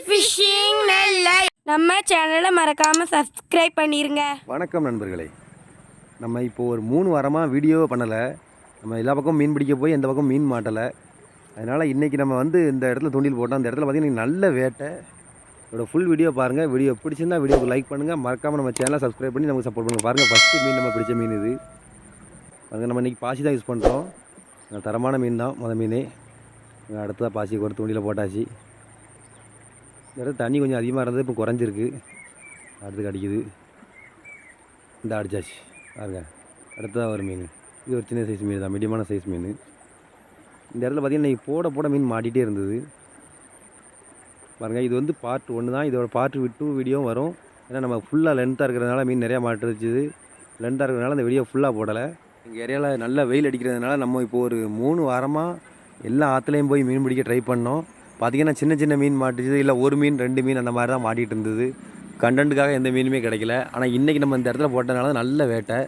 Phishing நெல்லை நம்ம சேனலை மறக்காமல் சப்ஸ்கிரைப் பண்ணிடுங்க. வணக்கம் நண்பர்களே, நம்ம இப்போ ஒரு 3 வாரமாக வீடியோ பண்ணலை. நம்ம எல்லா பக்கம் மீன் பிடிக்க போய் எந்த பக்கம் மீன் மாட்டலை. அதனால் இன்றைக்கி நம்ம இந்த இடத்துல தூண்டில் போட்டோம். அந்த இடத்துல பார்த்திங்கன்னா நல்ல வேட்டை. இதோட ஃபுல் வீடியோ பாருங்கள். வீடியோ பிடிச்சிருந்தா வீடியோக்கு லைக் பண்ணுங்கள். மறக்காமல் நம்ம சேனலை சப்ஸ்கிரைப் பண்ணி நமக்கு சப்போர்ட் பண்ணுங்கள். பாருங்கள், ஃபஸ்ட்டு மீன் நம்ம பிடிச்ச மீன் இது. பாருங்கள், நம்ம இன்றைக்கி பாசி தான் யூஸ் பண்ணுறோம். தரமான மீன் தான் மீன். அடுத்ததாக பாசி ஒரு தூண்டியில் போட்டாச்சு. இந்த இடத்துல தண்ணி கொஞ்சம் அதிகமாக இருந்தது, இப்போ குறைஞ்சிருக்கு. அடுத்து அடிக்குது. இந்த அடிச்சாச்சு பாருங்க. அடுத்ததாக ஒரு மீன். இது ஒரு சின்ன சைஸ் மீன் தான், மீடியமான சைஸ் மீன். இந்த இடத்துல பார்த்திங்கன்னா போட மீன் மாட்டிகிட்டே இருந்தது பாருங்கள். இது பார்ட் 1 தான். இதோட பார்ட் 2 வீடியோ வரும். ஏன்னா நம்ம ஃபுல்லாக லென்த்தாக இருக்கிறதுனால மீன் நிறையா மாட்டுருச்சுது. லென்த்தாக இருக்கிறதுனால அந்த வீடியோ ஃபுல்லாக போடலை. எங்கள் ஏரியாவில் நல்லா வெயில் அடிக்கிறதுனால நம்ம இப்போது ஒரு 3 வாரமாக எல்லா ஆற்றுலையும் போய் மீன் பிடிக்க ட்ரை பண்ணோம். பார்த்திங்கன்னா சின்ன சின்ன மீன் மாட்டுச்சு, இல்லை ஒரு மீன் 2 மீன் அந்த மாதிரி தான் மாட்டிகிட்டு இருந்தது. கண்டென்ட்டுக்காக எந்த மீனுமே கிடைக்கல. ஆனால் இன்றைக்கி நம்ம இந்த இடத்துல போட்டதுனால நல்ல வேட்டை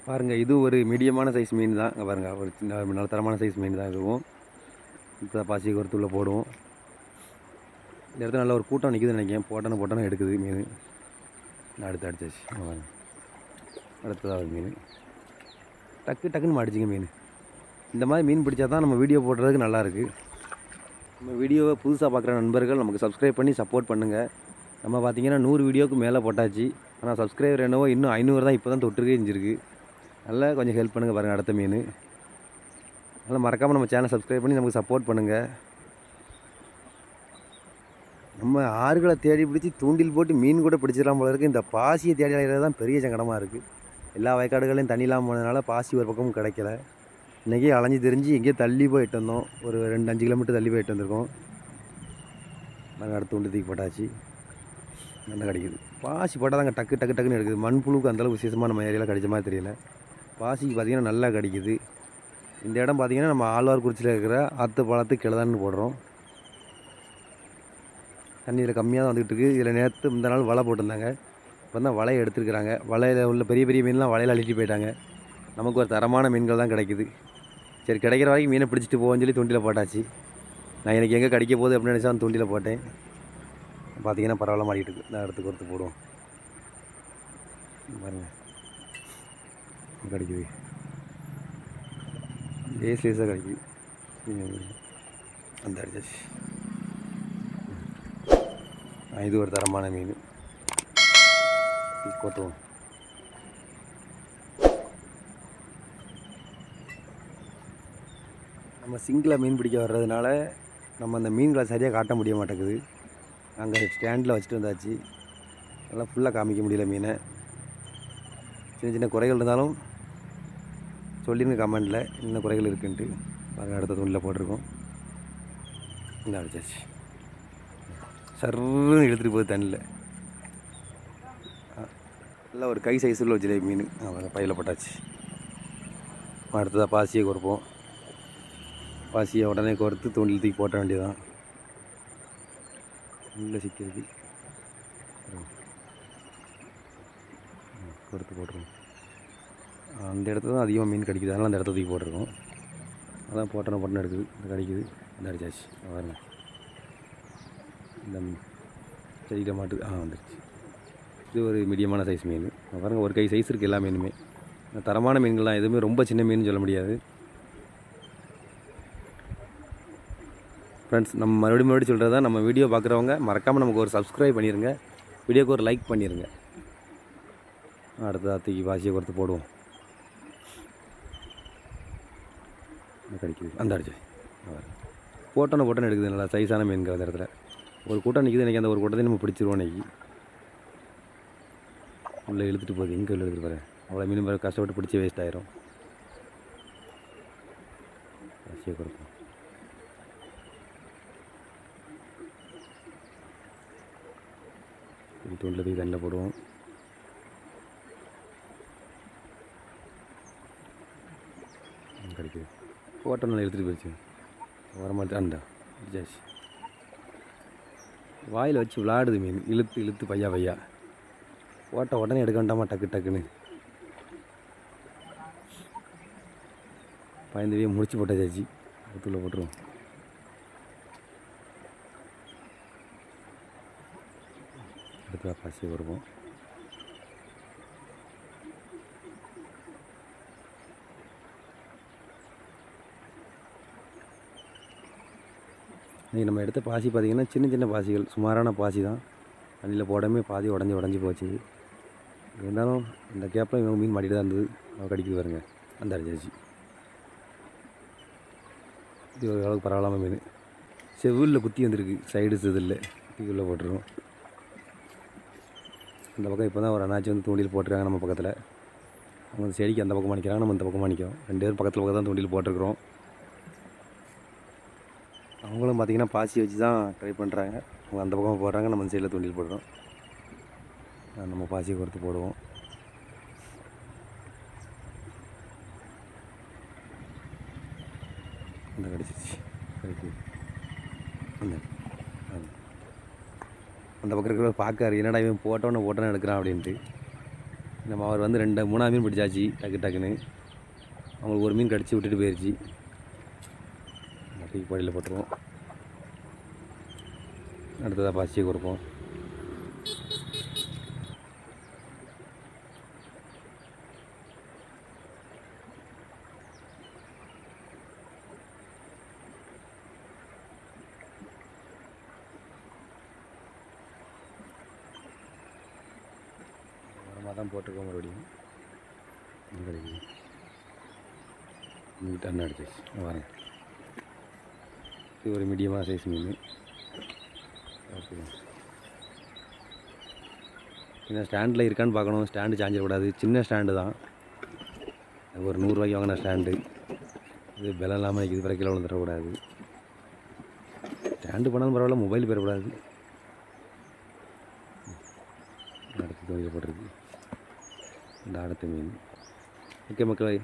பாருங்கள். இது ஒரு மீடியமான சைஸ் மீன் தான். பாருங்கள், ஒரு சின்ன நல்ல தரமான சைஸ் மீன் தான் இதுவும். இப்போ பாசி ஒருத்துள்ள போடுவோம். இந்த இடத்துல நல்ல ஒரு கூட்டம் நிற்குதுன்னு நினைக்கிறேன். போட்டோன்னு எடுக்குது மீன். அடுத்து அடிச்சாச்சு. அடுத்ததாக ஒரு மீன் டக்குன்னு மாடிச்சிங்க மீன். இந்த மாதிரி மீன் பிடிச்சா தான் நம்ம வீடியோ போடுறதுக்கு நல்லாயிருக்கு. நம்ம வீடியோவை புதுசாக பார்க்குற நண்பர்கள் நமக்கு சப்ஸ்கிரைப் பண்ணி சப்போர்ட் பண்ணுங்கள். நம்ம பார்த்திங்கன்னா 100 வீடியோவுக்கு மேலே போட்டாச்சு. ஆனால் சப்ஸ்கிரைபர் என்னவோ இன்னும் 500 தான் இப்போ தான் தொட்டுருக்கே செஞ்சுருக்கு. நல்லா கொஞ்சம் ஹெல்ப் பண்ணுங்கள். பாருங்கள், அடுத்த மீன். அதனால் மறக்காமல் நம்ம சேனலை சப்ஸ்கிரைப் பண்ணி நமக்கு சப்போர்ட் பண்ணுங்கள். நம்ம ஆறுகளை தேடி பிடிச்சி தூண்டில் போட்டு மீன் கூட பிடிச்சிடலாம் போல இருக்குது. இந்த பாசியை தேடி அலைகிறது தான் பெரிய சங்கடமாக இருக்குது. எல்லா வயக்காடுகளையும் தண்ணி இல்லாமல் போனதுனால பாசி ஒரு பக்கமும் கிடைக்கல. இன்றைக்கி அலைஞ்சி தெரிஞ்சு எங்கேயோ தள்ளி போயிட்டு வந்தோம். ஒரு 2-5 கிலோமீட்டர் தள்ளி போயிட்டு வந்திருக்கோம். நாங்கள் அடுத்து தூண்டி தூக்கி போட்டாச்சு. நல்லா கிடைக்குது. பாசி போட்டால் தாங்க டக்குன்னு எடுக்குது. மண்புழுக்கு அந்தளவுக்கு விசேஷமாக நம்ம ஏரியாவில் கிடைச்ச மாதிரி தெரியல. பாசிக்கு பார்த்திங்கன்னா நல்லா கிடைக்குது. இந்த இடம் பார்த்திங்கன்னா நம்ம ஆழ்வார்குறிச்சியில் இருக்கிற ஆற்று பாலத்து கிளதான்னு போடுறோம். தண்ணியில் கம்மியாக தான் வந்துக்கிட்டு இருக்குது. இதில் நேற்று இந்த நாள் வலை போட்டிருந்தாங்க. இப்போ தான் வலையை எடுத்துருக்குறாங்க. வலையில் உள்ள பெரிய மீன்லாம் வலையில் அள்ளிட்டு போயிட்டாங்க. நமக்கு ஒரு தரமான மீன்கள் தான் கிடைக்குது. சரி, கிடைக்கிற வரைக்கும் மீனை பிடிச்சிட்டு போவோன்னு சொல்லி தூண்டியில் போட்டாச்சு. நான் எனக்கு எங்கே கிடைக்க போகுது அப்படின்னு நினச்சா தூண்டியில் போட்டேன். பார்த்திங்கன்னா பரவாயில்ல மாட்டிகிட்டு இருக்குது. நான் எடுத்து கொடுத்து போடுவோம். பாருங்கள், கிடைக்குது. லேஸாக கிடைக்குது. அந்த அடிச்சாச்சு. இது ஒரு தரமான மீன். கொட்டுவோம். நம்ம சிங்கில் மீன் பிடிக்க வர்றதுனால நம்ம அந்த மீன்களை சரியாக காட்ட முடிய மாட்டேங்குது. அங்கே ஸ்டாண்டில் வச்சுட்டு வந்தாச்சு. அதெல்லாம் ஃபுல்லாக காமிக்க முடியல மீனை. சின்ன குறைகள் இருந்தாலும் சொல்லிடுங்க கமெண்டில் என்ன குறைகள் இருக்குன்ட்டு. பாருங்கள், அடுத்த தூண்டில் போட்டிருக்கோம். இந்த அடிச்சாச்சு. சர்ன்னு இழுத்துட்டு போகுது தண்ணியில். நல்லா ஒரு கை சைஸில் ஒரு ஜிலேபி மீன். பையில் போட்டாச்சு. அடுத்ததாக பாசியை கொடுப்போம். பாசியை உடனே கோர்த்து தூண்டில் தூக்கி போட்ட வேண்டியதான். உள்ள சிக்கிருக்கு. கொடுத்து போட்டுருவோம். அந்த இடத்துல தான் அதிகமாக மீன் கிடைக்குது. அதனால் அந்த இடத்த தூக்கி போட்டிருக்கோம். அதான் போட்டோன்னு எடுக்குது. இந்த கிடைக்குது. இந்த அடிச்சாச்சு. பாருங்க, இந்த செடியில மாட்டு வந்துடுச்சு. இது ஒரு மீடியமான சைஸ் மீன். பாருங்கள், ஒரு கை சைஸ் இருக்குது எல்லா மீனுமே. தரமான மீன்கள் தான். எதுவுமே ரொம்ப சின்ன மீன் சொல்ல முடியாது. ஃப்ரெண்ட்ஸ், நம்ம மறுபடியும் சொல்கிறது தான், நம்ம வீடியோ பார்க்குறவங்க மறக்காமல் நமக்கு ஒரு சப்ஸ்கிரைப் பண்ணிடுங்க. வீடியோக்கு ஒரு லைக் பண்ணிடுங்க. அடுத்ததாக தூக்கி பாசியை கொடுத்து போடுவோம். கிடைக்குது. அந்த அடிச்சு போட்டோன்னு எடுக்குது. நல்லா சைஸான மீன்கள் அந்த இடத்துல. ஒரு கூட்டம் நிற்குது. இன்றைக்கி அந்த ஒரு கூட்டத்தையும் நம்ம பிடிச்சிருவோம். இன்றைக்கி உள்ளே இழுத்துட்டு போகுது. எங்கே இழுத்துட்டு போகிறேன். அவ்வளோ மீன் கஷ்டப்பட்டு பிடிச்சி வேஸ்ட் ஆயிரும். பாசியை கொடுப்போம். தூண்டில் தூக்கி தண்ணியில் போடுவோம். கிடைக்குது. போட்டோ நல்லா எடுத்துகிட்டு போயிடுச்சு. வரமாட்டேன். அந்த ஜாஸ் வாயில் வச்சு விளாடுது மீன். இழுத்து பையா போட்ட உடனே எடுக்க வேண்டாமா டக்குன்னு. பயந்துவே முடிச்சு போட்டாச்சாச்சு. ஊற்றுள்ள போட்டுருவோம். அடுத்த பாசியை கொடுப்போம். இன்றைக்கி நம்ம எடுத்த பாசி பார்த்திங்கன்னா சின்ன சின்ன பாசிகள், சுமாரான பாசி தான். தண்ணியில் போடாமே பாதி உடஞ்சி போச்சு. இருந்தாலும் இந்த கேப்பில் இவங்க மீன் மாட்டிட்டு தான் இருந்தது. அவன் கடிக்குது பாருங்க, அந்த அடிச்சாச்சு. இது ஒரு அளவுக்கு பரவாயில்லாமல் மீன். செவ்வில் குத்தி வந்திருக்கு, சைடு செதில் குத்தி உள்ளே போட்டுருவோம். இந்த பக்கம் இப்போ தான் ஒரு அண்ணாச்சி வந்து தூண்டில் போட்டிருக்காங்க நம்ம பக்கத்தில். அவங்க வந்து செடிக்கு அந்த பக்கமாக நிற்கிறாங்க, நம்ம இந்த பக்கமாக நிற்கிறோம். 2 பேரும் பக்கத்தில் தான் தூண்டில் போட்டிருக்கிறோம். அவங்களும் பார்த்திங்கன்னா பாசி வச்சு தான் ட்ரை பண்ணுறாங்க. அவங்க அந்த பக்கமாக போடுறாங்க, நம்ம சைடில் தூண்டில் போடுறோம். நம்ம பாசியை கொடுத்து போடுவோம். அந்த கடிச்சிருச்சு அந்த பக்கம் இருக்கிற பார்க்காரு, என்னடா இவன் போட்டோன்னு எடுக்கிறான் அப்படின்ட்டு. நம்ம அவர் வந்து 3 மீன் பிடிச்சாச்சு டக்குன்னு. அவங்களுக்கு ஒரு மீன் கடிச்சு விட்டுட்டு போயிடுச்சு. தூக்கி படியில் போட்டுருவோம். அடுத்ததாக பாசியை கொடுப்போம். தான் போட்டிருக்கோம். மறுபடியும் டன் அடிச்சிச்சு வரேன். இது ஒரு மீடியமாக சைஸ் மீன். ஓகே, என்ன ஸ்டாண்டில் இருக்கான்னு பார்க்கணும். ஸ்டாண்டு சாஞ்சிடக்கூடாது. சின்ன ஸ்டாண்டு தான், ஒரு 100 ரூபாய்க்கு வாங்கின ஸ்டாண்டு. இது பலம் இல்லாமல் நிற்கிது, பிற கிலோ விழுந்துடக்கூடாது. ஸ்டாண்டு பண்ணாலும் பரவாயில்ல, மொபைல் போயிடக்கூடாது. அடுத்து தோணியில் போட்டிருக்கு இந்த அடுத்த மீன். ஓகே மக்களை,